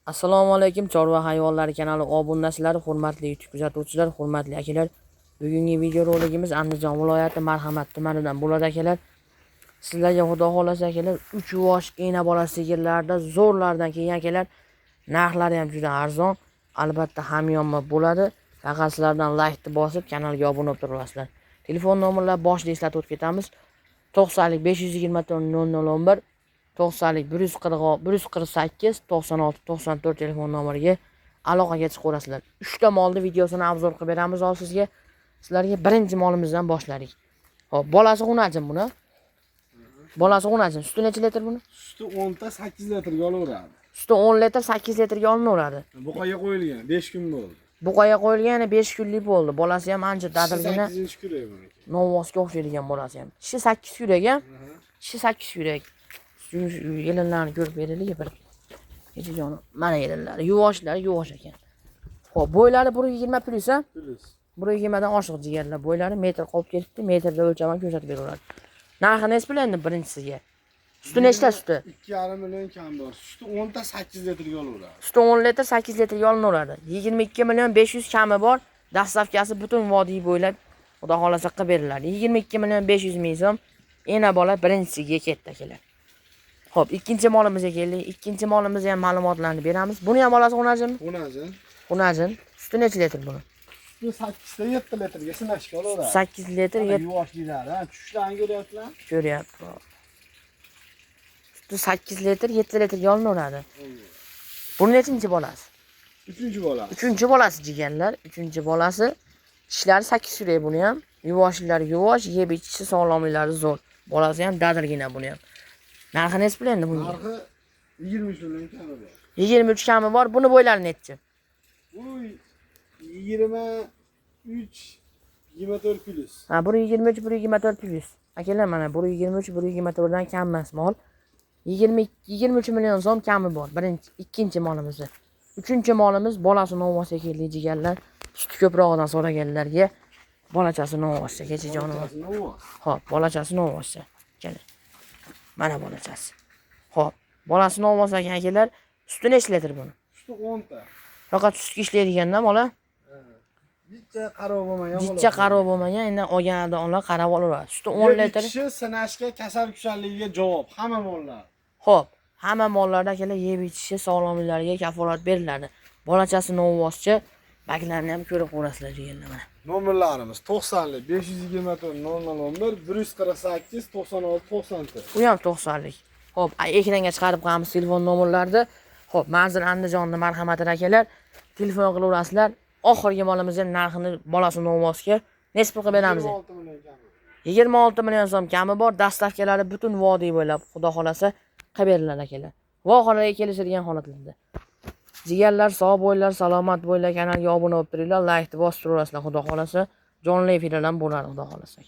Assalomu alaykum, Chorva hayvonlari kanali obunachilari, hurmatli YouTube kuzatuvchilar, hurmatli akalar. Bugungi video roligimiz Andijon viloyati Marhamat tumanidan bo'ladi akalar. Sizlarga xudo xolasa akalar, 3 yosh ena bola sigirlarda zo'rlardan kelgan akalar. Narxlari ham juda arzon. Albatta hamyonma bo'ladi. Faqat sizlardan like bosib, kanalga obuna bo'lib turasizlar. Telefon nomerlarini boshida eslatib o'tib ketamiz. 90 524 0011 90 148 96 94 telefon nomeriga aloqaga chiqaverasizlar. 3 ta molni videosini obzor qilib beramiz hozir sizga. Sizlarga birinchi molimizdan boshladik. Xo'p, bolasi qunachim buni? Bolasi qunachim? Suti necha litr buni? Suti 10 ta 8 litrga olaveradi. Suti 10 litr 8 litrga olinaveradi. Buqaga qo'yilgan 5 kun bo'ldi. Buqaga qo'yilgani 5 kunlik bo'ldi. Bolasi ham ancha dadilgina. 8-kurak buniki. Novvosga o'xshaydigan bolasi ham. Kishi 8 kurak ham. Kishi 8 kurak. Yelinlarni ko'rib beraylik bir. Kechajonim. Mana yelinlari, yuvosh ekan. Xo'p, bo'ylari 1.20 plus ha? Plus. 1.20 dan oshiq jigarlar. Bo'ylari metr qolib ketibdi. Metrda o'lchaman ko'rsatib beraveradi. Narxi nech bilan birinchisiga? Suti nechta suti? 2,5 million kam bor. Suti 10 ta 8 litrga olaveradi. Suti 10 litr 8 litrga olinaveradi. 22 million 500 kami bor. Dastlabkasi butun vodiy bo'ylab xudo xolasa qilib beriladi. 22 million 500 ming so'm ena bola birinchisiga ketdi akalar. Xo'p, ikkinchi molimizga keldik. Ikkinchi molimizga ham ma'lumotlarni beramiz. Buni ham bolasi qunajim? Qunajim. Suti necha litr buni? Suti 8 ta 7 litrga sinashga olaveradi. 8 litr 7 yuvoshliklari, ha, tushlarni ko'ryapsizlar? ko'ryapti. Suti 8 litr 7 litrga olinaveradi. Buni nechinchi bolasi? 3-bolasi. 3-bolasi jiganlar, 3-bolasi. Tishlari 8 suray buni ham. Yuvoshliklari yuvosh, yeb ichishi sog'lomliklari zo'r. Bolasi ham dadilgina buni ham. Narxi nech pul endi bunga? Narxi 23 million kami bor. 23 kami bor. Buni bo'ylari nechi? Bu 23 24 plus. Ha, 123 124 plus. Akalar mana 123 124 dan kam emas mol. 23 million so'm kami bor. Ikkinchi molimiz. Uchinchi molimiz bolasi novvosga keldi jigarlar. Suti ko'prog'idan so'raganlarga bolachasi novvosga kechajonim. Xo'p, bolachasi novvosga. Keling. Mana bolachasi. Xo'p, bolasi novvos ekan akalar. Suti necha litr buni? Suti 10 ta. Faqat sutga ishlaydigan-da bola. Jicha qarov bo'lmagan. Jicha qarov bo'lmagan, endi olganida onlar qarab olaveradi. Suti 10 litr. Kishi sinashga, kasal kushalligiga javob hamma mollar. Xo'p, hamma mollarda akalar yeb ichishi sog'lomliklariga kafolat beriladi. Bolachasi novvoschi, baklarni ham ko'rib ko'rasizlar deganlar mana. Nomerlarimiz 90 524 0011 148 96 94. Bu ham 90lik. Xo'p, ekranga chiqarib qo'yamiz telefon nomerlarini. Xo'p, manzil Andijonning marhamati akalar. Telefon qilaverasizlar. Oxirgi molimizning narxini bolasi novvosga necha pul qilib beramiz? 26 million kami. 26 million so'm kami bor. Dastlabkilari butun vodiy bo'ylab xudo xolasa qilib beriladi akalar. Vohanaga kelishadigan holatlarda. Jigarlar sog' bo'linglar, salomat bo'linglar, kanalga obuna bo'lib turinglar, like bosib turasizlar xudo xolasa. Jonli efirdan bo'ladi xudo xolasa.